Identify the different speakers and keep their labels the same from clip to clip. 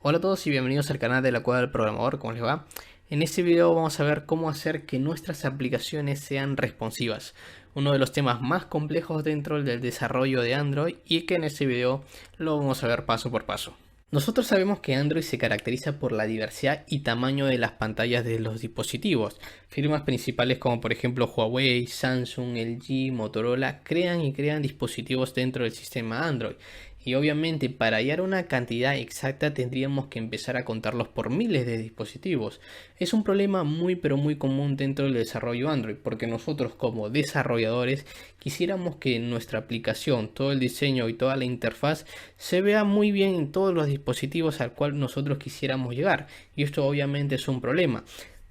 Speaker 1: Hola a todos y bienvenidos al canal de la Cueva del Programador, ¿cómo les va? En este video vamos a ver cómo hacer que nuestras aplicaciones sean responsivas, uno de los temas más complejos dentro del desarrollo de Android y que en este video lo vamos a ver paso por paso. Nosotros sabemos que Android se caracteriza por la diversidad y tamaño de las pantallas de los dispositivos. Firmas principales como por ejemplo Huawei, Samsung, LG, Motorola crean dispositivos dentro del sistema Android. Y obviamente para hallar una cantidad exacta tendríamos que empezar a contarlos por miles de dispositivos. Es un problema muy común dentro del desarrollo Android, porque nosotros como desarrolladores quisiéramos que nuestra aplicación, todo el diseño y toda la interfaz se vea muy bien en todos los dispositivos al cual nosotros quisiéramos llegar. Y esto obviamente es un problema.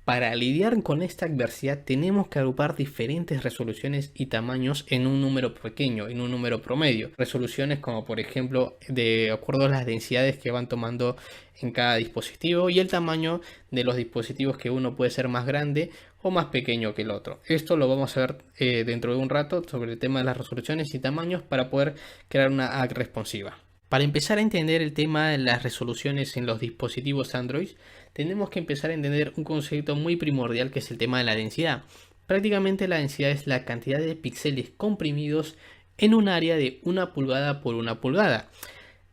Speaker 1: Para lidiar con esta adversidad tenemos que agrupar diferentes resoluciones y tamaños en un número pequeño, en un número promedio. Resoluciones como por ejemplo de acuerdo a las densidades que van tomando en cada dispositivo y el tamaño de los dispositivos, que uno puede ser más grande o más pequeño que el otro. Esto lo vamos a ver dentro de un rato sobre el tema de las resoluciones y tamaños para poder crear una app responsiva. Para empezar a entender el tema de las resoluciones en los dispositivos Android, tenemos que empezar a entender un concepto muy primordial, que es el tema de la densidad. Prácticamente la densidad es la cantidad de píxeles comprimidos en un área de 1 pulgada por 1 pulgada.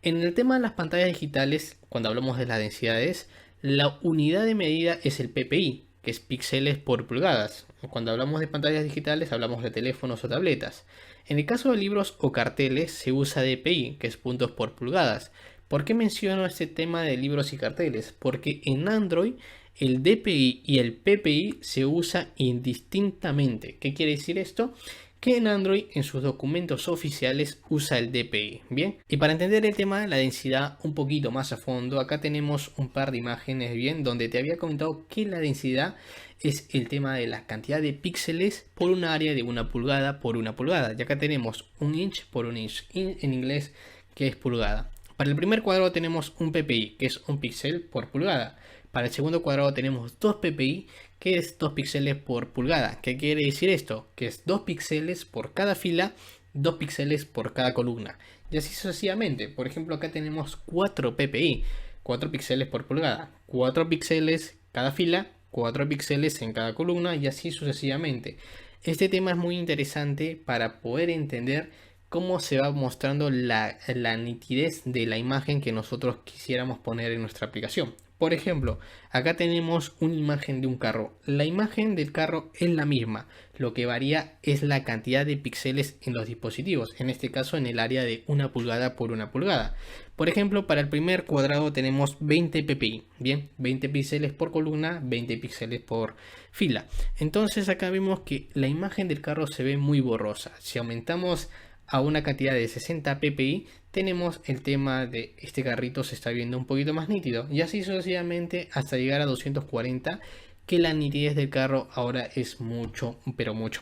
Speaker 1: En el tema de las pantallas digitales, cuando hablamos de las densidades, la unidad de medida es el PPI, que es píxeles por pulgadas. Cuando hablamos de pantallas digitales hablamos de teléfonos o tabletas. En el caso de libros o carteles se usa DPI, que es puntos por pulgadas. ¿Por qué menciono este tema de libros y carteles? Porque en Android el DPI y el PPI se usa indistintamente. ¿Qué quiere decir esto? Que en Android en sus documentos oficiales usa el DPI. Bien, y para entender el tema de la densidad un poquito más a fondo, acá tenemos un par de imágenes, bien, donde te había comentado que la densidad es el tema de la cantidad de píxeles por un área de 1 pulgada por 1 pulgada. Y acá tenemos un inch por un inch, en inglés, que es pulgada. Para el primer cuadrado tenemos un PPI, que es un píxel por pulgada. Para el segundo cuadrado tenemos 2 PPI, que es 2 píxeles por pulgada. ¿Qué quiere decir esto? Que es 2 píxeles por cada fila, 2 píxeles por cada columna. Y así sucesivamente. Por ejemplo, acá tenemos 4 PPI, 4 píxeles por pulgada, 4 píxeles cada fila, 4 píxeles en cada columna y así sucesivamente. Este tema es muy interesante para poder entender cómo se va mostrando la nitidez de la imagen que nosotros quisiéramos poner en nuestra aplicación. Por ejemplo, acá tenemos una imagen de un carro. La imagen del carro es la misma. Lo que varía es la cantidad de píxeles en los dispositivos. En este caso en el área de 1 pulgada por 1 pulgada. Por ejemplo, para el primer cuadrado tenemos 20 ppi. Bien, 20 píxeles por columna, 20 píxeles por fila. Entonces acá vemos que la imagen del carro se ve muy borrosa. Si aumentamos a una cantidad de 60 ppi, tenemos el tema de este carrito se está viendo un poquito más nítido, y así sucesivamente hasta llegar a 240, que la nitidez del carro ahora es mucho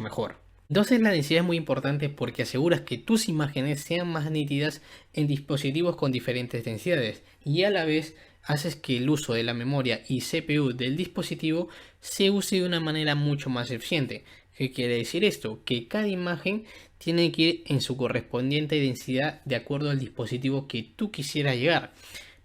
Speaker 1: mejor. Entonces la densidad es muy importante porque aseguras que tus imágenes sean más nítidas en dispositivos con diferentes densidades y a la vez haces que el uso de la memoria y CPU del dispositivo se use de una manera mucho más eficiente. ¿Qué quiere decir esto? Que cada imagen tiene que ir en su correspondiente densidad de acuerdo al dispositivo que tú quisieras llegar.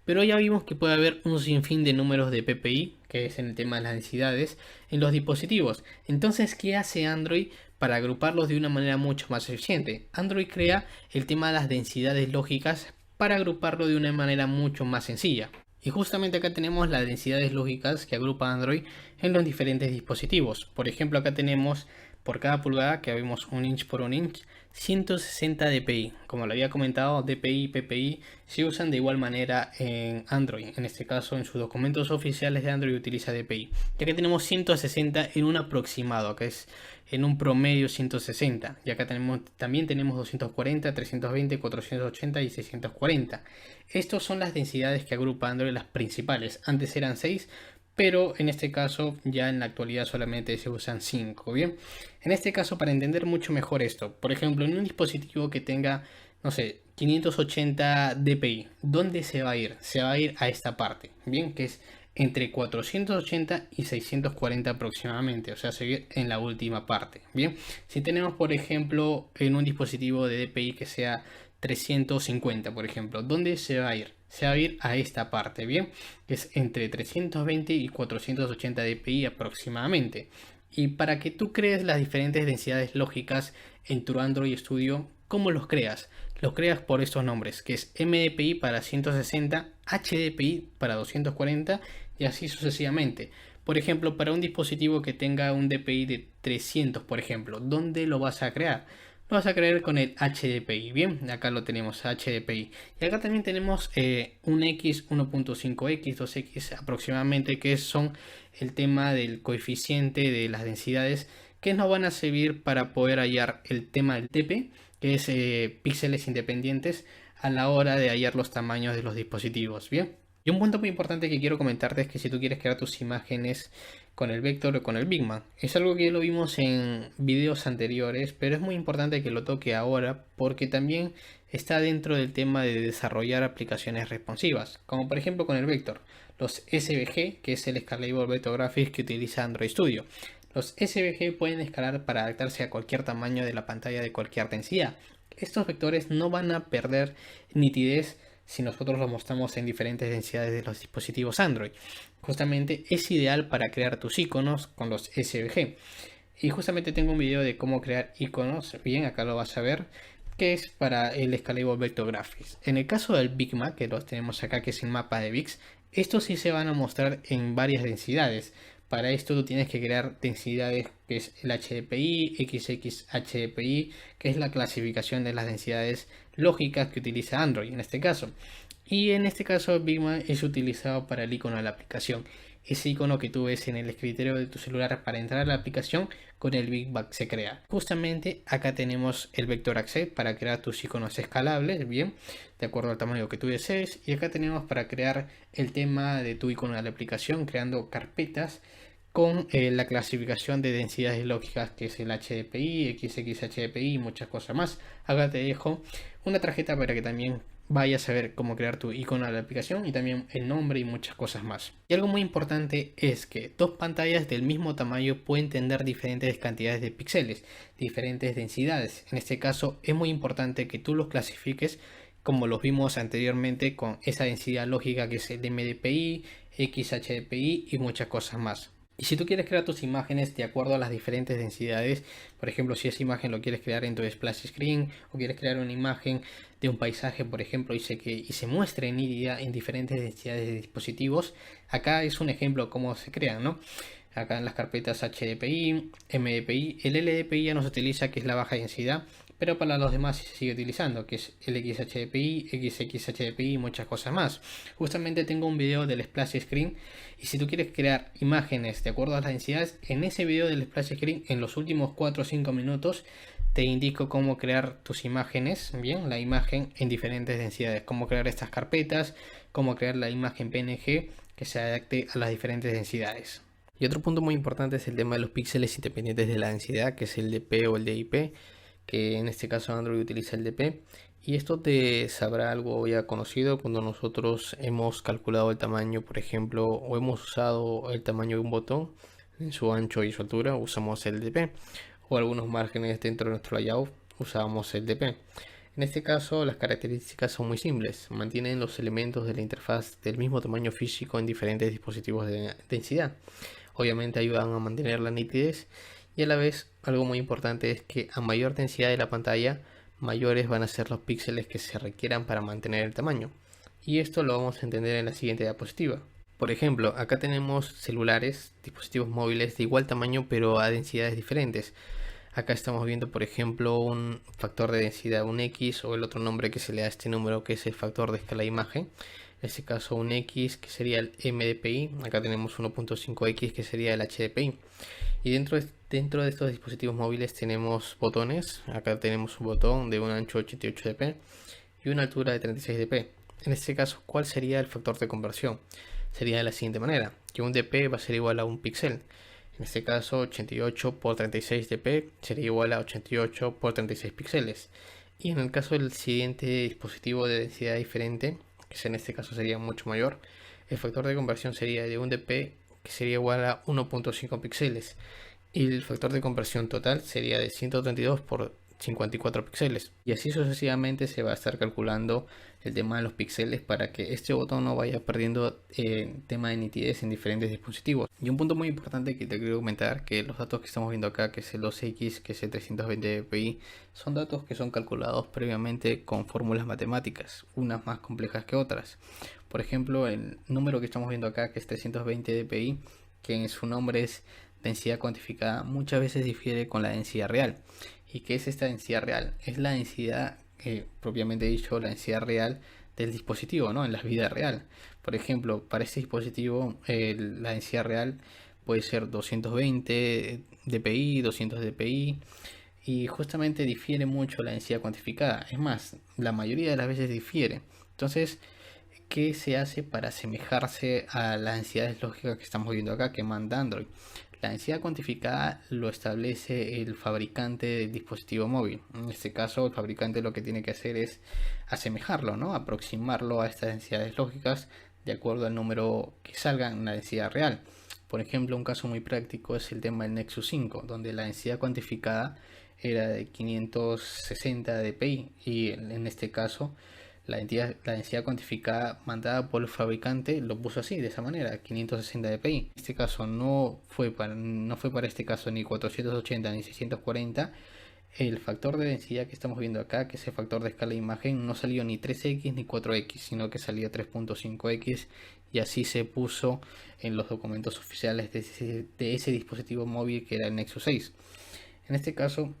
Speaker 1: Pero ya vimos que puede haber un sinfín de números de PPI, que es en el tema de las densidades, en los dispositivos. Entonces, ¿qué hace Android para agruparlos de una manera mucho más eficiente? Android crea el tema de las densidades lógicas para agruparlo de una manera mucho más sencilla. Y justamente acá tenemos las densidades lógicas que agrupa Android en los diferentes dispositivos. Por ejemplo, acá tenemos por cada pulgada, que vemos un inch por un inch, 160 dpi. Como lo había comentado, dpi y ppi se usan de igual manera en Android. En este caso, en sus documentos oficiales de Android utiliza dpi. Ya que tenemos 160 en un aproximado, que es en un promedio 160. Y acá también tenemos 240, 320, 480 y 640. Estas son las densidades que agrupa Android, las principales. Antes eran 6, pero en este caso ya en la actualidad solamente se usan 5. Bien, en este caso, para entender mucho mejor esto, por ejemplo, en un dispositivo que tenga, no sé, 580 dpi, ¿dónde se va a ir? Se va a ir a esta parte, bien, que es entre 480 y 640 aproximadamente, o sea, seguir en la última parte. Bien, si tenemos por ejemplo en un dispositivo de dpi que sea 350, por ejemplo. ¿Dónde se va a ir? Se va a ir a esta parte, ¿bien? Que es entre 320 y 480 dpi aproximadamente. Y para que tú crees las diferentes densidades lógicas en tu Android Studio, ¿cómo los creas? Los creas por estos nombres, que es MDPI para 160, HDPI para 240 y así sucesivamente. Por ejemplo, para un dispositivo que tenga un DPI de 300, por ejemplo, ¿dónde lo vas a crear? Lo vas a crear con el HDPI. Bien, acá lo tenemos, HDPI. Y acá también tenemos un X, 1.5X, 2X aproximadamente, que son el tema del coeficiente de las densidades que nos van a servir para poder hallar el tema del TP, que es píxeles independientes a la hora de hallar los tamaños de los dispositivos. Bien. Y un punto muy importante que quiero comentarte es que si tú quieres crear tus imágenes con el vector o con el Bigman, es algo que ya lo vimos en videos anteriores, pero es muy importante que lo toque ahora porque también está dentro del tema de desarrollar aplicaciones responsivas, como por ejemplo con el vector, los SVG, que es el Scalable Vector Graphics que utiliza Android Studio. Los SVG pueden escalar para adaptarse a cualquier tamaño de la pantalla de cualquier densidad. Estos vectores no van a perder nitidez si nosotros los mostramos en diferentes densidades de los dispositivos Android. Justamente es ideal para crear tus iconos con los SVG. Y justamente tengo un video de cómo crear iconos, bien, acá lo vas a ver, que es para el Scalable Vector Graphics. En el caso del Bigma, que los tenemos acá, que es el mapa de VIX, estos sí se van a mostrar en varias densidades. Para esto tú tienes que crear densidades, que es el HDPI, XX HDPI, que es la clasificación de las densidades lógicas que utiliza Android en este caso. Y en este caso Bigma es utilizado para el icono de la aplicación. Ese icono que tú ves en el escritorio de tu celular para entrar a la aplicación, con el Bigma se crea. Justamente acá tenemos el Vector Access para crear tus iconos escalables, bien, de acuerdo al tamaño que tú desees. Y acá tenemos para crear el tema de tu icono de la aplicación, creando carpetas con la clasificación de densidades lógicas, que es el HDPI, XX HDPI y muchas cosas más. Acá te dejo una tarjeta para que también vayas a ver cómo crear tu icono de la aplicación y también el nombre y muchas cosas más. Y algo muy importante es que dos pantallas del mismo tamaño pueden tener diferentes cantidades de píxeles, diferentes densidades. En este caso es muy importante que tú los clasifiques como los vimos anteriormente con esa densidad lógica que es el MDPI, XHDPI y muchas cosas más. Y si tú quieres crear tus imágenes de acuerdo a las diferentes densidades, por ejemplo, si esa imagen lo quieres crear en tu splash screen o quieres crear una imagen de un paisaje, por ejemplo, y se muestre nítida en diferentes densidades de dispositivos, acá es un ejemplo cómo se crean, ¿no? Acá en las carpetas HDPI, MDPI, el LDPI ya no se utiliza, que es la baja densidad, pero para los demás se sigue utilizando, que es el XHDPI, XXHDPI y muchas cosas más. Justamente tengo un video del splash screen y si tú quieres crear imágenes de acuerdo a las densidades, en ese video del splash screen, en los últimos 4 o 5 minutos, te indico cómo crear tus imágenes, bien, la imagen en diferentes densidades, cómo crear estas carpetas, cómo crear la imagen PNG que se adapte a las diferentes densidades. Y otro punto muy importante es el tema de los píxeles independientes de la densidad, que es el DP o el DIP, que en este caso Android utiliza el DP. Y esto te sabrá algo ya conocido cuando nosotros hemos calculado el tamaño, por ejemplo, o hemos usado el tamaño de un botón en su ancho y su altura, usamos el DP, o algunos márgenes dentro de nuestro layout usamos el DP. En este caso las características son muy simples, mantienen los elementos de la interfaz del mismo tamaño físico en diferentes dispositivos de densidad. Obviamente ayudan a mantener la nitidez y a la vez algo muy importante es que a mayor densidad de la pantalla, mayores van a ser los píxeles que se requieran para mantener el tamaño. Y esto lo vamos a entender en la siguiente diapositiva. Por ejemplo, acá tenemos celulares, dispositivos móviles de igual tamaño pero a densidades diferentes. Acá estamos viendo, por ejemplo, un factor de densidad, un X, o el otro nombre que se le da a este número, que es el factor de escala de imagen. En este caso un X, que sería el MDPI. Acá tenemos 1.5X, que sería el HDPI. Y dentro de estos dispositivos móviles tenemos botones. Acá tenemos un botón de un ancho 88 dp y una altura de 36 dp. En este caso, ¿cuál sería el factor de conversión? Sería de la siguiente manera, que un dp va a ser igual a un píxel. En este caso 88 por 36 dp sería igual a 88 por 36 píxeles. Y en el caso del siguiente dispositivo de densidad diferente, que en este caso sería mucho mayor, el factor de conversión sería de un dp, que sería igual a 1.5 píxeles. Y el factor de conversión total sería de 132 por 54 píxeles. Y así sucesivamente se va a estar calculando el tema de los píxeles para que este botón no vaya perdiendo tema de nitidez en diferentes dispositivos. Y un punto muy importante que te quiero comentar, que los datos que estamos viendo acá, que es el 2X, que es el 320 dpi, son datos que son calculados previamente con fórmulas matemáticas, unas más complejas que otras. Por ejemplo, el número que estamos viendo acá, que es 320 dpi, que en su nombre es densidad cuantificada, muchas veces difiere con la densidad real. ¿Y qué es esta densidad real? Es la densidad, propiamente dicho, la densidad real del dispositivo, ¿no? En la vida real. Por ejemplo, para este dispositivo la densidad real puede ser 220 dpi, 200 dpi, y justamente difiere mucho la densidad cuantificada. Es más, la mayoría de las veces difiere. Entonces, ¿qué se hace para asemejarse a las densidades lógicas que estamos viendo acá que manda Android? La densidad cuantificada lo establece el fabricante del dispositivo móvil. En este caso, el fabricante lo que tiene que hacer es asemejarlo, ¿no? Aproximarlo a estas densidades lógicas de acuerdo al número que salga en la densidad real. Por ejemplo, un caso muy práctico es el tema del Nexus 5, donde la densidad cuantificada era de 560 dpi y en este caso la densidad cuantificada mandada por el fabricante lo puso así, de esa manera, 560 dpi. En este caso no fue para este caso ni 480 ni 640. El factor de densidad que estamos viendo acá, que es el factor de escala de imagen, no salió ni 3x ni 4x, sino que salió 3.5x, y así se puso en los documentos oficiales de ese dispositivo móvil que era el Nexus 6. En este caso,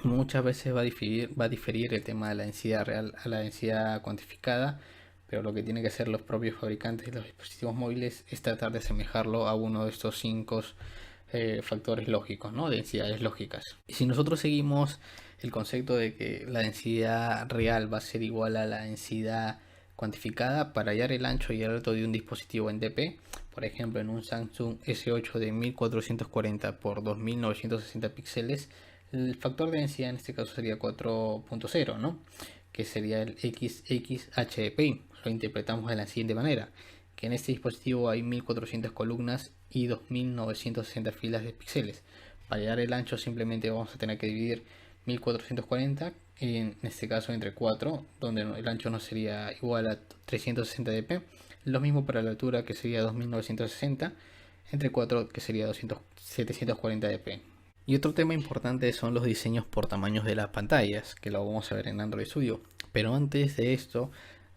Speaker 1: muchas veces va a diferir el tema de la densidad real a la densidad cuantificada, pero lo que tienen que hacer los propios fabricantes de los dispositivos móviles es tratar de asemejarlo a uno de estos 5 factores lógicos, ¿no? Densidades lógicas. Y si nosotros seguimos el concepto de que la densidad real va a ser igual a la densidad cuantificada, para hallar el ancho y el alto de un dispositivo en dp, por ejemplo en un Samsung S8 de 1440 x 2960 píxeles, el factor de densidad en este caso sería 4.0, ¿no? Que sería el XXHDPI. Lo interpretamos de la siguiente manera, que en este dispositivo hay 1400 columnas y 2960 filas de píxeles. Para hallar el ancho simplemente vamos a tener que dividir 1440 en este caso entre 4, donde el ancho no sería igual a 360 dp. Lo mismo para la altura, que sería 2960 entre 4, que sería 740 dp. Y otro tema importante son los diseños por tamaños de las pantallas, que lo vamos a ver en Android Studio. Pero antes de esto,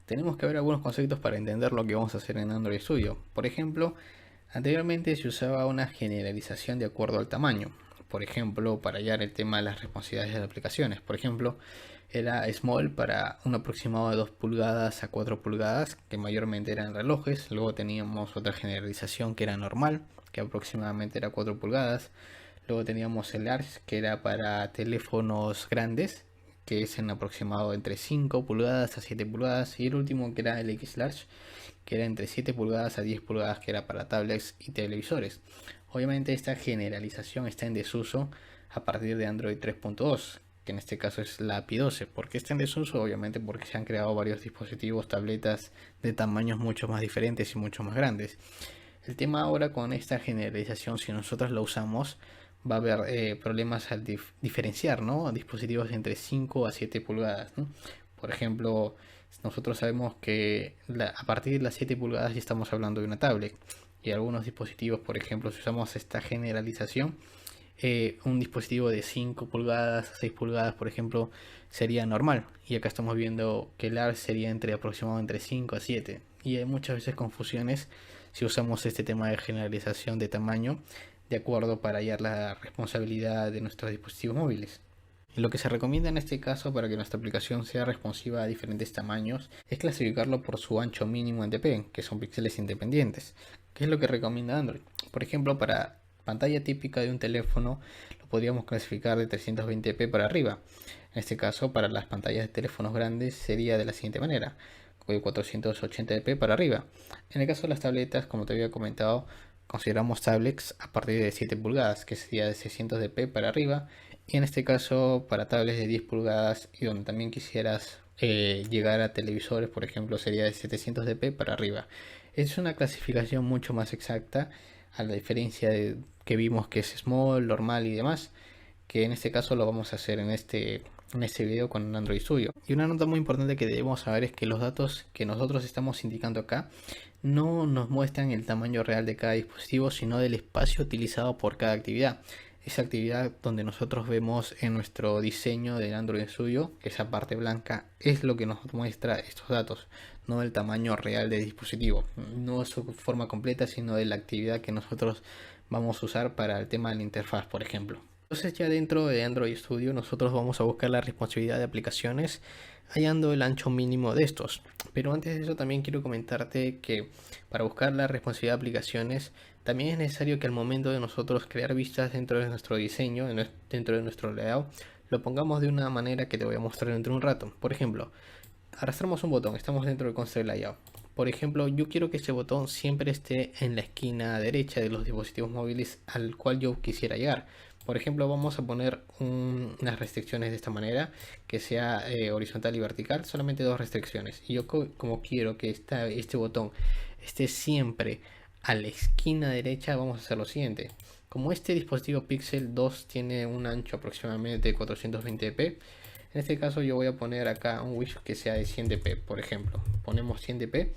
Speaker 1: tenemos que ver algunos conceptos para entender lo que vamos a hacer en Android Studio. Por ejemplo, anteriormente se usaba una generalización de acuerdo al tamaño. Por ejemplo, para hallar el tema de las responsividades de las aplicaciones. Por ejemplo, era small para un aproximado de 2 pulgadas a 4 pulgadas, que mayormente eran relojes. Luego teníamos otra generalización que era normal, que aproximadamente era 4 pulgadas. Luego teníamos el large, que era para teléfonos grandes, que es en aproximado entre 5 pulgadas a 7 pulgadas. Y el último, que era el X large, que era entre 7 pulgadas a 10 pulgadas, que era para tablets y televisores. Obviamente esta generalización está en desuso a partir de Android 3.2, que en este caso es la API 12. ¿Por qué está en desuso? Obviamente porque se han creado varios dispositivos, tabletas de tamaños mucho más diferentes y mucho más grandes. El tema ahora con esta generalización, si nosotros la usamos, va a haber problemas al diferenciar, ¿no? Dispositivos entre 5 a 7 pulgadas, ¿no? Por ejemplo, nosotros sabemos que a partir de las 7 pulgadas ya estamos hablando de una tablet. Y algunos dispositivos, por ejemplo, si usamos esta generalización, un dispositivo de 5 pulgadas a 6 pulgadas, por ejemplo, sería normal. Y acá estamos viendo que el large sería aproximadamente entre 5 a 7. Y hay muchas veces confusiones si usamos este tema de generalización de tamaño de acuerdo para hallar la responsabilidad de nuestros dispositivos móviles. Y lo que se recomienda en este caso para que nuestra aplicación sea responsiva a diferentes tamaños es clasificarlo por su ancho mínimo en dp, que son píxeles independientes. ¿Qué es lo que recomienda Android? Por ejemplo, para pantalla típica de un teléfono lo podríamos clasificar de 320p para arriba. En este caso, para las pantallas de teléfonos grandes sería de la siguiente manera: de 480p para arriba. En el caso de las tabletas, como te había comentado, consideramos tablets a partir de 7 pulgadas, que sería de 600 dp para arriba. Y en este caso, para tablets de 10 pulgadas y donde también quisieras llegar a televisores, por ejemplo, sería de 700 dp para arriba. Es una clasificación mucho más exacta, a la diferencia de que vimos que es small, normal y demás. que en este caso lo vamos a hacer en este video con Android Studio. Y una nota muy importante que debemos saber es que los datos que nosotros estamos indicando acá no nos muestran el tamaño real de cada dispositivo, sino del espacio utilizado por cada actividad. Esa actividad donde nosotros vemos en nuestro diseño del Android Studio, esa parte blanca, es lo que nos muestra estos datos, no el tamaño real del dispositivo, no es su forma completa, sino de la actividad que nosotros vamos a usar para el tema de la interfaz, por ejemplo. Entonces ya dentro de Android Studio nosotros vamos a buscar la responsividad de aplicaciones hallando el ancho mínimo de estos. Pero antes de eso también quiero comentarte que para buscar la responsividad de aplicaciones también es necesario que al momento de nosotros crear vistas dentro de nuestro diseño, dentro de nuestro layout, lo pongamos de una manera que te voy a mostrar dentro de un rato. Por ejemplo, arrastramos un botón, estamos dentro del constraint layout. Por ejemplo, yo quiero que este botón siempre esté en la esquina derecha de los dispositivos móviles al cual yo quisiera llegar. Por ejemplo, vamos a poner unas restricciones de esta manera, que sea horizontal y vertical, solamente dos restricciones. Y yo como quiero que este botón esté siempre a la esquina derecha, vamos a hacer lo siguiente. Como este dispositivo Pixel 2 tiene un ancho aproximadamente de 420p, en este caso yo voy a poner acá un width que sea de 100 dp, por ejemplo. Ponemos 100 dp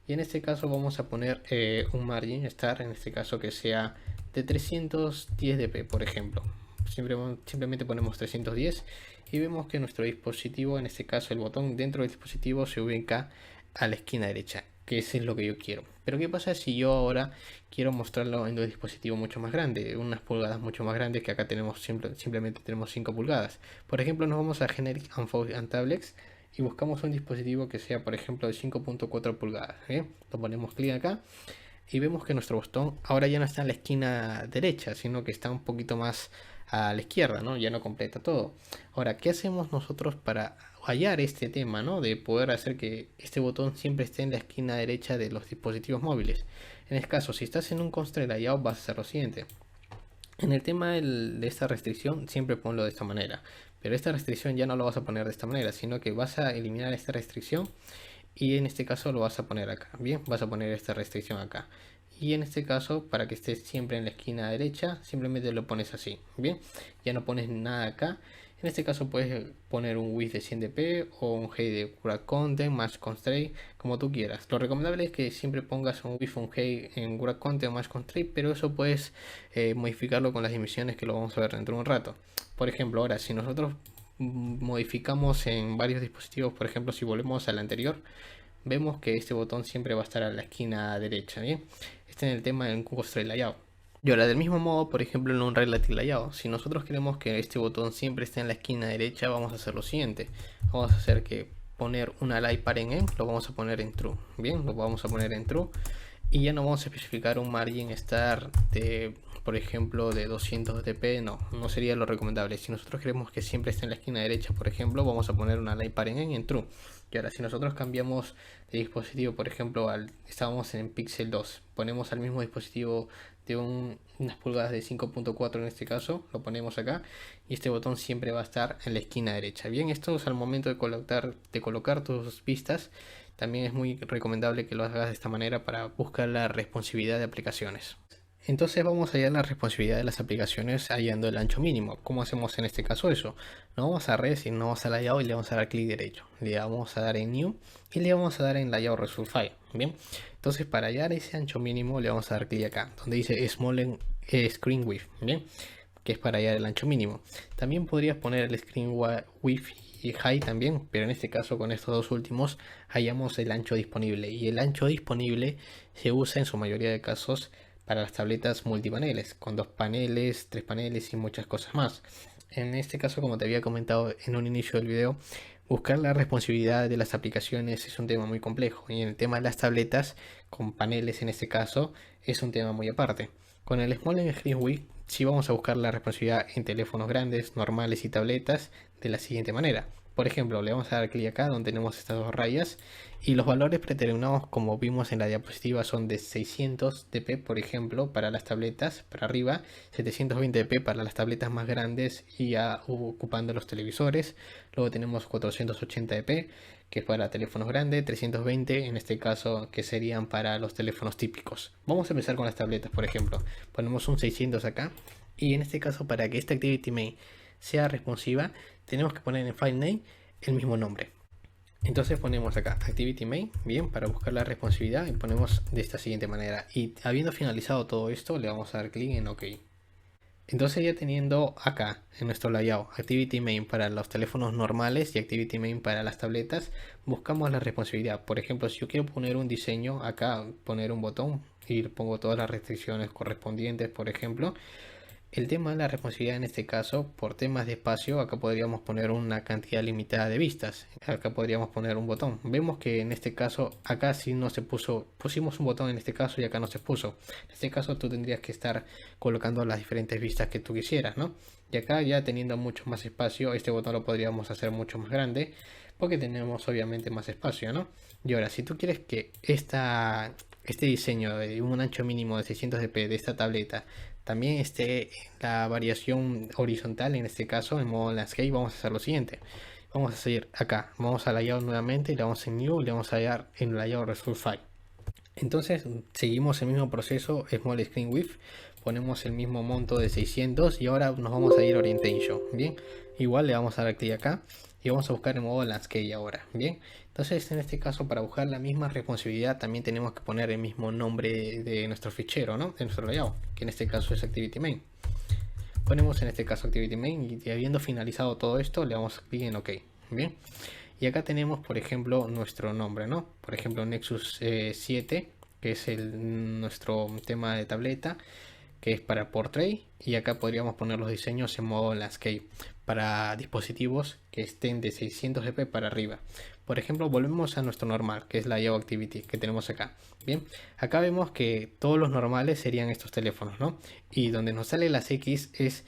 Speaker 1: y en este caso vamos a poner un margin star, en este caso que sea de 310 dp, por ejemplo. Simplemente ponemos 310 y vemos que nuestro dispositivo, en este caso el botón dentro del dispositivo, se ubica a la esquina derecha, que eso es lo que yo quiero. Pero ¿qué pasa si yo ahora quiero mostrarlo en un dispositivo mucho más grande, unas pulgadas mucho más grandes, que acá tenemos simplemente tenemos 5 pulgadas? Por ejemplo, nos vamos a Generic and Tablets y buscamos un dispositivo que sea, por ejemplo, de 5.4 pulgadas. Lo ponemos clic acá y vemos que nuestro botón ahora ya no está en la esquina derecha, sino que está un poquito más a la izquierda, ¿no? Ya no completa todo. Ahora, ¿qué hacemos nosotros para hallar este tema, ¿no? De poder hacer que este botón siempre esté en la esquina derecha de los dispositivos móviles. En este caso, si estás en un constraint layout, vas a hacer lo siguiente. En el tema de esta restricción, siempre ponlo de esta manera. Pero esta restricción ya no lo vas a poner de esta manera, sino que vas a eliminar esta restricción y en este caso lo vas a poner acá. Bien, vas a poner esta restricción acá. Y en este caso, para que esté siempre en la esquina derecha, simplemente lo pones así. Bien, ya no pones nada acá. En este caso puedes poner un width de 100 dp o un height de Wrap Content, Match Constraint, como tú quieras. Lo recomendable es que siempre pongas un width, un height en Wrap Content o Match Constraint, pero eso puedes modificarlo con las dimensiones que lo vamos a ver dentro de un rato. Por ejemplo, ahora si nosotros modificamos en varios dispositivos, por ejemplo, si volvemos al anterior, vemos que este botón siempre va a estar a la esquina derecha. Bien, este es el tema del constraint layout. Y ahora, del mismo modo, por ejemplo, en un relative layout, si nosotros queremos que este botón siempre esté en la esquina derecha, vamos a hacer lo siguiente. Vamos a hacer que poner una light paren lo vamos a poner en true. Bien, lo vamos a poner en true y ya no vamos a especificar un margin star de, por ejemplo, de 200 dp. No sería lo recomendable. Si nosotros queremos que siempre esté en la esquina derecha, por ejemplo, vamos a poner una light paren en true. Y ahora, si nosotros cambiamos de dispositivo, por ejemplo, estábamos en Pixel 2, ponemos al mismo dispositivo de unas pulgadas de 5.4 en este caso, lo ponemos acá y este botón siempre va a estar en la esquina derecha. Bien, esto es al momento de colocar tus vistas. También es muy recomendable que lo hagas de esta manera para buscar la responsividad de aplicaciones. Entonces vamos a hallar la responsividad de las aplicaciones hallando el ancho mínimo. ¿Cómo hacemos en este caso eso? No vamos a red, sino vamos a layout y le vamos a dar clic derecho. Le vamos a dar en new y le vamos a dar en layout result file. Bien, entonces para hallar ese ancho mínimo le vamos a dar clic acá, donde dice small screen width. Bien, que es para hallar el ancho mínimo. También podrías poner el screen width y height también, pero en este caso con estos dos últimos hallamos el ancho disponible, y el ancho disponible se usa en su mayoría de casos para las tabletas multipaneles, con 2 paneles, 3 paneles y muchas cosas más. En este caso, como te había comentado en un inicio del video, buscar la responsividad de las aplicaciones es un tema muy complejo, y en el tema de las tabletas con paneles en este caso es un tema muy aparte. Con el Small Screen Width sí vamos a buscar la responsividad en teléfonos grandes, normales y tabletas de la siguiente manera. Por ejemplo, le vamos a dar clic acá donde tenemos estas dos rayas y los valores predeterminados, como vimos en la diapositiva, son de 600 dp, por ejemplo, para las tabletas para arriba, 720 dp para las tabletas más grandes y ya ocupando los televisores. Luego tenemos 480 dp, que es para teléfonos grandes, 320 en este caso, que serían para los teléfonos típicos. Vamos a empezar con las tabletas, por ejemplo. Ponemos un 600 acá Y en este caso, para que esta Activity Main sea responsiva, tenemos que poner en file name el mismo nombre. Entonces ponemos acá Activity Main, bien, para buscar la responsividad, y ponemos de esta siguiente manera. Y habiendo finalizado todo esto, le vamos a dar clic en OK. Entonces, ya teniendo acá en nuestro layout Activity Main para los teléfonos normales y Activity Main para las tabletas, buscamos la responsividad. Por ejemplo, si yo quiero poner un diseño acá, poner un botón y pongo todas las restricciones correspondientes, por ejemplo. El tema de la responsividad en este caso, por temas de espacio, acá podríamos poner una cantidad limitada de vistas. Acá podríamos poner un botón. Vemos que en este caso, acá sí no se pusimos un botón en este caso y acá no se puso. En este caso tú tendrías que estar colocando las diferentes vistas que tú quisieras, ¿no? Y acá, ya teniendo mucho más espacio, este botón lo podríamos hacer mucho más grande, porque tenemos obviamente más espacio, ¿no? Y ahora, si tú quieres que este diseño de un ancho mínimo de 600 dp de esta tableta también esté la variación horizontal, en este caso en modo landscape, vamos a hacer lo siguiente. Vamos a seguir acá, vamos a layout nuevamente, le vamos en new, le vamos a dar en layout result file. Entonces seguimos el mismo proceso, small screen width, ponemos el mismo monto de 600 y ahora nos vamos a ir a orientation. Bien, igual le vamos a dar clic acá y vamos a buscar en modo landscape ahora. Bien, entonces en este caso, para buscar la misma responsividad, también tenemos que poner el mismo nombre de nuestro fichero, ¿no? De nuestro layout, que en este caso es activity main. Ponemos en este caso activity main y habiendo finalizado todo esto, le damos clic en OK. Bien, y acá tenemos, por ejemplo, nuestro nombre, ¿no? Por ejemplo, Nexus 7, que es nuestro tema de tableta, que es para portrait, y acá podríamos poner los diseños en modo landscape para dispositivos que estén de 600 dp para arriba. Por ejemplo, volvemos a nuestro normal, que es la IO Activity que tenemos acá. Bien, acá vemos que todos los normales serían estos teléfonos, ¿no? Y donde nos sale las X es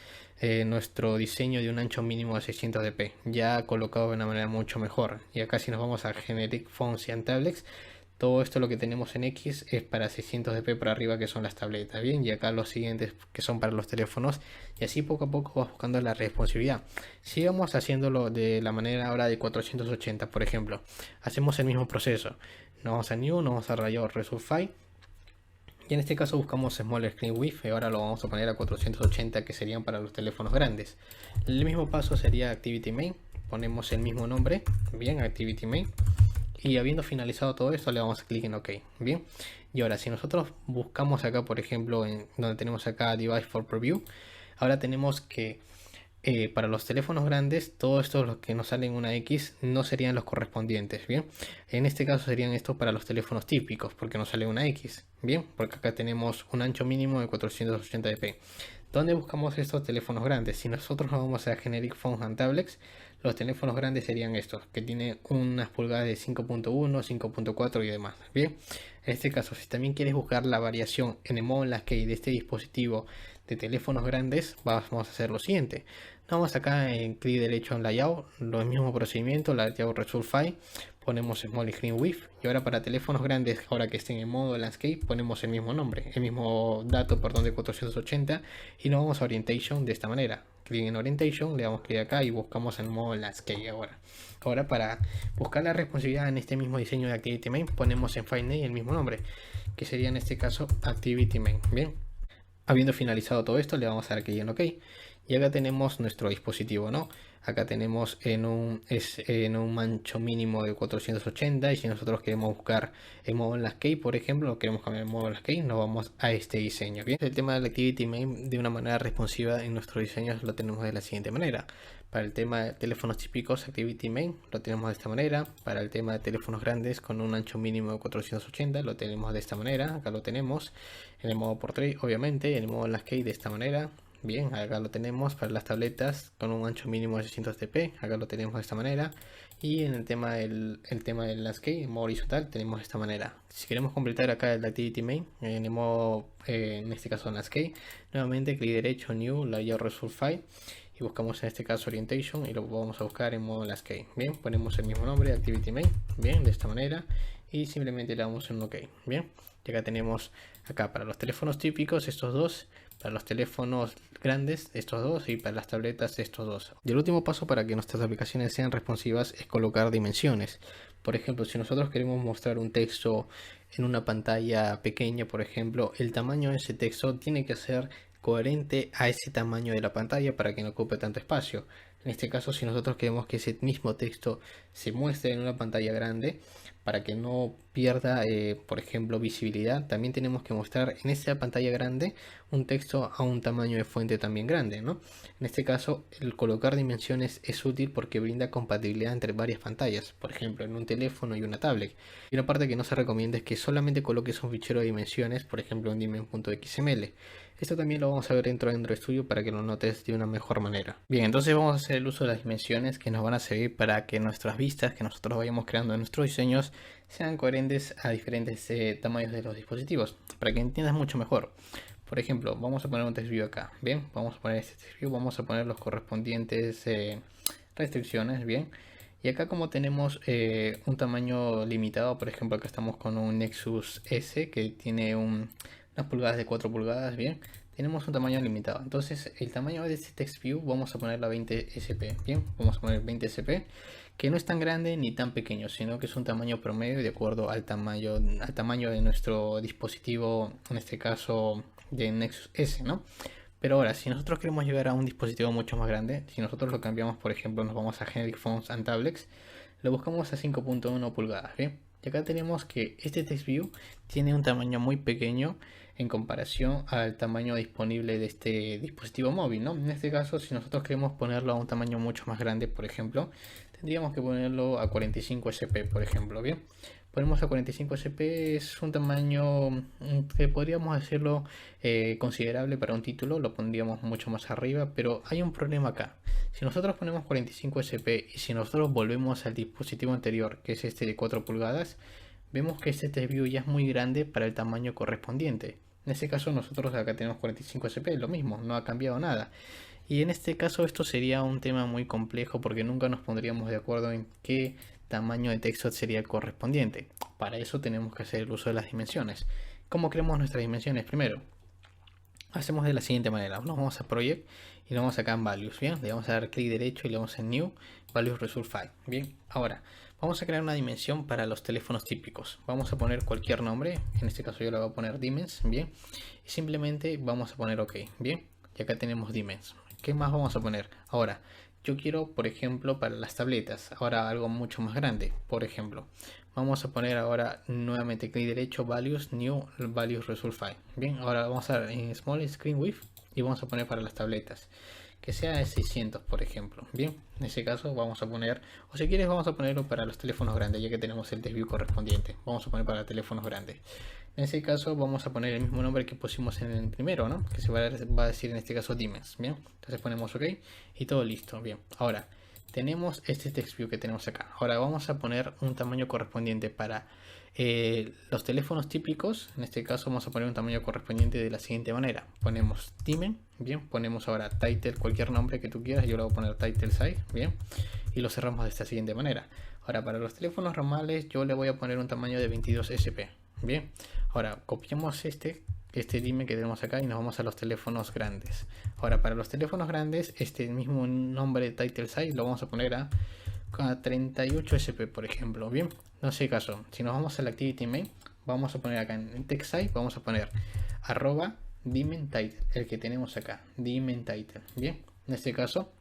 Speaker 1: nuestro diseño de un ancho mínimo de 600 dp, ya colocado de una manera mucho mejor. Y acá, si nos vamos a Generic Fonts y Tablets, todo esto lo que tenemos en X es para 600 dp para arriba, que son las tabletas, bien, y acá los siguientes que son para los teléfonos, y así poco a poco vas buscando la responsividad. Sigamos haciéndolo de la manera ahora de 480, por ejemplo. Hacemos el mismo proceso. Nos vamos a New, nos vamos a Layout Result File, y en este caso buscamos Small Screen Width, y ahora lo vamos a poner a 480, que serían para los teléfonos grandes. El mismo paso sería Activity Main, ponemos el mismo nombre, bien, Activity Main. Y habiendo finalizado todo esto, le damos clic en OK. Bien, y ahora si nosotros buscamos acá, por ejemplo, en donde tenemos acá Device for Preview, ahora tenemos que para los teléfonos grandes, todos estos los que nos salen una X no serían los correspondientes. Bien, en este caso serían estos para los teléfonos típicos, porque nos sale una X. Bien, porque acá tenemos un ancho mínimo de 480 dp. ¿Dónde buscamos estos teléfonos grandes? Si nosotros nos vamos a Generic Phones and Tablets, los teléfonos grandes serían estos, que tienen unas pulgadas de 5.1, 5.4 y demás. Bien, en este caso, si también quieres buscar la variación en el modo landscape de este dispositivo de teléfonos grandes, vamos a hacer lo siguiente. Vamos acá en clic derecho en layout, lo mismo procedimiento, layout result file, ponemos small screen width, y ahora para teléfonos grandes, ahora que estén en modo landscape, ponemos el mismo nombre, el mismo dato, perdón, de 480, y nos vamos a orientation de esta manera. Clic en orientation, le damos clic acá y buscamos el modo landscape ahora. Ahora, para buscar la responsividad en este mismo diseño de Activity Main, ponemos en file name el mismo nombre, que sería en este caso Activity Main. Bien, habiendo finalizado todo esto, le vamos a dar clic en OK. Y acá tenemos nuestro dispositivo, ¿no? Acá tenemos en un ancho mínimo de 480, y si nosotros queremos buscar el modo landscape, por ejemplo, o queremos cambiar el modo landscape, nos vamos a este diseño. Bien, el tema del Activity Main de una manera responsiva en nuestro diseño lo tenemos de la siguiente manera. Para el tema de teléfonos típicos, Activity Main lo tenemos de esta manera. Para el tema de teléfonos grandes con un ancho mínimo de 480 lo tenemos de esta manera. Acá lo tenemos en el modo portrait, obviamente, en el modo landscape de esta manera. Bien, acá lo tenemos para las tabletas con un ancho mínimo de 600 dp, acá lo tenemos de esta manera. Y en el tema del landscape, en modo horizontal, tenemos de esta manera. Si queremos completar acá el Activity Main en el modo, en este caso landscape, nuevamente clic derecho, New, Layout Result File, y buscamos en este caso Orientation y lo vamos a buscar en modo landscape. Bien, ponemos el mismo nombre, Activity Main, bien, de esta manera, y simplemente le damos en OK. Bien, y acá tenemos acá para los teléfonos típicos estos dos, para los teléfonos grandes estos dos, y para las tabletas estos dos. Y el último paso para que nuestras aplicaciones sean responsivas es colocar dimensiones. Por ejemplo, si nosotros queremos mostrar un texto en una pantalla pequeña, por ejemplo, el tamaño de ese texto tiene que ser coherente a ese tamaño de la pantalla para que no ocupe tanto espacio. En este caso, si nosotros queremos que ese mismo texto se muestre en una pantalla grande para que no pierda, por ejemplo, visibilidad, también tenemos que mostrar en esa pantalla grande un texto a un tamaño de fuente también grande, ¿no? En este caso, el colocar dimensiones es útil porque brinda compatibilidad entre varias pantallas, por ejemplo, en un teléfono y una tablet. Y una parte que no se recomienda es que solamente coloques un fichero de dimensiones, por ejemplo, un dimen.xml. Esto también lo vamos a ver dentro de Android Studio para que lo notes de una mejor manera. Bien, entonces vamos a hacer el uso de las dimensiones que nos van a servir para que nuestras vistas que nosotros vayamos creando en nuestros diseños sean coherentes a diferentes tamaños de los dispositivos, para que entiendas mucho mejor. Por ejemplo, vamos a poner un text view acá. Bien, vamos a poner este text view, vamos a poner los correspondientes restricciones. Bien, y acá como tenemos un tamaño limitado, por ejemplo acá estamos con un Nexus S que tiene unas pulgadas de 4 pulgadas, bien, tenemos un tamaño limitado. Entonces el tamaño de este text view vamos a ponerlo a 20 sp, bien, vamos a poner 20 sp, que no es tan grande ni tan pequeño, sino que es un tamaño promedio de acuerdo al tamaño de nuestro dispositivo, en este caso de Nexus S, ¿no? Pero ahora, si nosotros queremos llegar a un dispositivo mucho más grande, si nosotros lo cambiamos, por ejemplo, nos vamos a Generic Phones and Tablets, lo buscamos a 5.1 pulgadas, ¿bien? Y acá tenemos que este text view tiene un tamaño muy pequeño en comparación al tamaño disponible de este dispositivo móvil, ¿no? En este caso, si nosotros queremos ponerlo a un tamaño mucho más grande, por ejemplo, tendríamos que ponerlo a 45 sp, por ejemplo, ¿bien? Ponemos a 45 sp, es un tamaño que podríamos decirlo considerable para un título, lo pondríamos mucho más arriba, pero hay un problema acá. Si nosotros ponemos 45 sp y si nosotros volvemos al dispositivo anterior, que es este de 4 pulgadas, vemos que este text view ya es muy grande para el tamaño correspondiente. En este caso nosotros acá tenemos 45 sp, lo mismo, no ha cambiado nada. Y en este caso esto sería un tema muy complejo porque nunca nos pondríamos de acuerdo en qué tamaño de texto sería el correspondiente. Para eso tenemos que hacer el uso de las dimensiones. ¿Cómo creamos nuestras dimensiones? Primero, hacemos de la siguiente manera. Nos vamos a Project y le vamos acá en Values. Bien, le vamos a dar clic derecho y le vamos en New Values Result File. Bien, ahora vamos a crear una dimensión para los teléfonos típicos. Vamos a poner cualquier nombre. En este caso yo le voy a poner Dimens. Bien, y simplemente vamos a poner OK. Bien, y acá tenemos Dimens. ¿Qué más vamos a poner? Ahora, yo quiero, por ejemplo, para las tabletas, ahora algo mucho más grande. Por ejemplo, vamos a poner ahora nuevamente clic derecho, Values, New Values Result File. Bien, ahora vamos a dar en Small Screen Width y vamos a poner para las tabletas que sea de 600, por ejemplo. Bien, en ese caso vamos a poner, o si quieres vamos a ponerlo para los teléfonos grandes, ya que tenemos el text view correspondiente. Vamos a poner para teléfonos grandes. En ese caso vamos a poner el mismo nombre que pusimos en el primero, ¿no? Que se va a decir en este caso Dimens. Bien, entonces ponemos OK y todo listo. Bien, ahora tenemos este text view que tenemos acá. Ahora vamos a poner un tamaño correspondiente para los teléfonos típicos. En este caso vamos a poner un tamaño correspondiente de la siguiente manera. Ponemos Dimen, bien, ponemos ahora title, cualquier nombre que tú quieras, yo le voy a poner title size, bien, y lo cerramos de esta siguiente manera. Ahora para los teléfonos normales yo le voy a poner un tamaño de 22 sp, bien. Ahora copiamos este dimen que tenemos acá y nos vamos a los teléfonos grandes. Ahora para los teléfonos grandes este mismo nombre title size lo vamos a poner a 38 sp, por ejemplo. Bien, no sé caso, si nos vamos al activity main, vamos a poner acá en text size, vamos a poner arroba dimen title, el que tenemos acá, dimen title. Bien, en este caso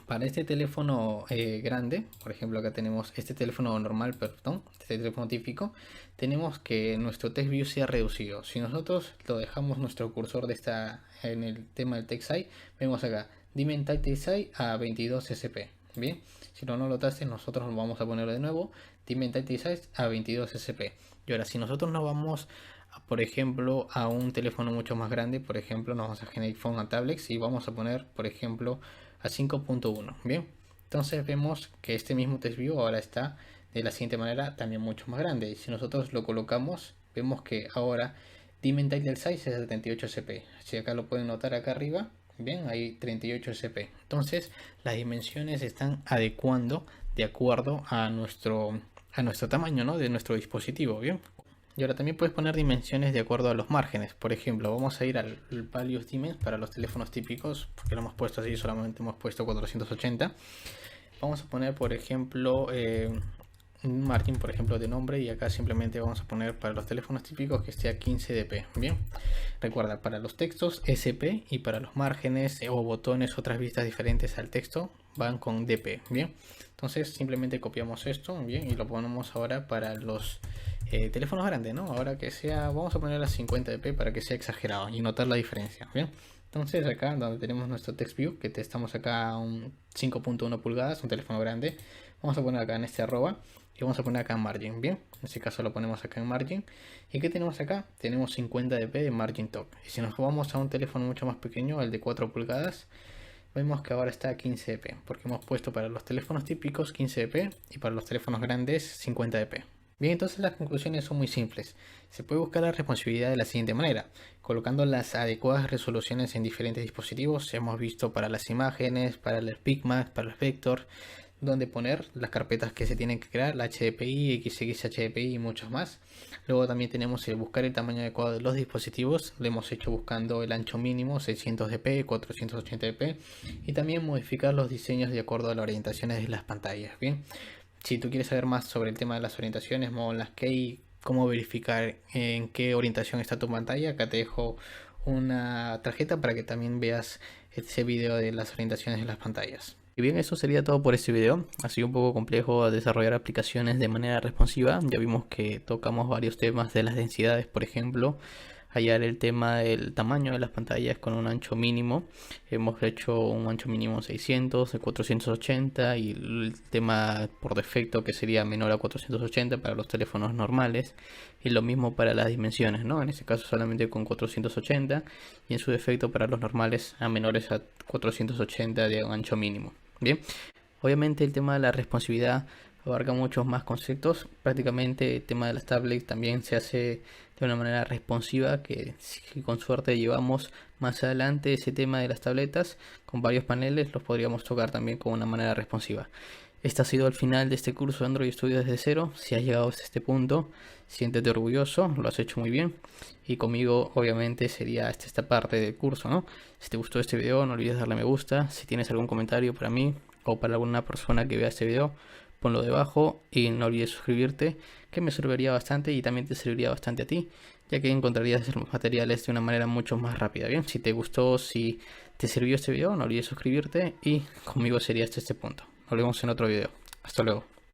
Speaker 1: para este teléfono grande, por ejemplo acá tenemos este teléfono normal, perdón, este teléfono típico, tenemos que nuestro text view sea reducido. Si nosotros lo dejamos nuestro cursor de esta en el tema del text size, vemos acá dimen title size a 22 sp. Bien, si no lo taste, nosotros vamos a ponerlo de nuevo, dimen title size a 22 sp. Y ahora si nosotros nos vamos por ejemplo a un teléfono mucho más grande, por ejemplo nos vamos a Generic Phone and Tablets y vamos a poner por ejemplo a 5.1. bien, entonces vemos que este mismo text view ahora está de la siguiente manera, también mucho más grande. Y si nosotros lo colocamos, vemos que ahora dimen title size es 78 sp. Si acá lo pueden notar acá arriba, bien, hay 38 sp. Entonces las dimensiones están adecuando de acuerdo a nuestro tamaño, ¿no?, de nuestro dispositivo. Bien, y ahora también puedes poner dimensiones de acuerdo a los márgenes. Por ejemplo, vamos a ir al Values Dimens para los teléfonos típicos, porque lo hemos puesto así, solamente hemos puesto 480. Vamos a poner, por ejemplo, un margen, por ejemplo, de nombre, y acá simplemente vamos a poner para los teléfonos típicos que esté a 15 dp. Bien, recuerda, para los textos SP, y para los márgenes o botones, otras vistas diferentes al texto, van con dp. Bien, entonces simplemente copiamos esto, bien, y lo ponemos ahora para los teléfonos grandes, ¿no? Ahora que sea, vamos a poner a 50 dp para que sea exagerado y notar la diferencia. Bien, entonces acá donde tenemos nuestro text view, que estamos acá a un 5.1 pulgadas, un teléfono grande, vamos a poner acá en este arroba y vamos a poner acá en margin. Bien, en este caso lo ponemos acá en margin. ¿Y qué tenemos acá? Tenemos 50 dp de margin top. Y si nos vamos a un teléfono mucho más pequeño, el de 4 pulgadas, vemos que ahora está a 15 dp, porque hemos puesto para los teléfonos típicos 15 dp y para los teléfonos grandes 50 dp. Bien, entonces las conclusiones son muy simples. Se puede buscar la responsividad de la siguiente manera: colocando las adecuadas resoluciones en diferentes dispositivos. Hemos visto para las imágenes, para el PicMax, para el Vector, donde poner las carpetas que se tienen que crear, la HDPI, XXHDPI y muchos más. Luego también tenemos el buscar el tamaño adecuado de los dispositivos. Lo hemos hecho buscando el ancho mínimo 600 dp, 480 dp, y también modificar los diseños de acuerdo a las orientaciones de las pantallas. Bien, si tú quieres saber más sobre el tema de las orientaciones, modo en las que y cómo verificar en qué orientación está tu pantalla, acá te dejo una tarjeta para que también veas ese video de las orientaciones de las pantallas. Y bien, eso sería todo por este video. Ha sido un poco complejo desarrollar aplicaciones de manera responsiva. Ya vimos que tocamos varios temas de las densidades, por ejemplo, hallar el tema del tamaño de las pantallas con un ancho mínimo. Hemos hecho un ancho mínimo 600, de 480, y el tema por defecto que sería menor a 480 para los teléfonos normales, y lo mismo para las dimensiones, ¿no? En este caso solamente con 480, y en su defecto para los normales a menores a 480 de un ancho mínimo. Bien, obviamente el tema de la responsividad abarca muchos más conceptos. Prácticamente el tema de las tablets también se hace de una manera responsiva, que si con suerte llevamos más adelante ese tema de las tabletas con varios paneles, los podríamos tocar también con una manera responsiva. Este ha sido el final de este curso de Android Studio desde cero. Si has llegado hasta este punto, siéntete orgulloso, lo has hecho muy bien. Y conmigo obviamente sería esta parte del curso, ¿no? Si te gustó este video, no olvides darle me gusta. Si tienes algún comentario para mí o para alguna persona que vea este video, ponlo debajo, y no olvides suscribirte, que me serviría bastante y también te serviría bastante a ti, ya que encontrarías los materiales de una manera mucho más rápida. Bien, si te gustó, si te sirvió este video, no olvides suscribirte, y conmigo sería hasta este punto. Nos vemos en otro video. Hasta luego.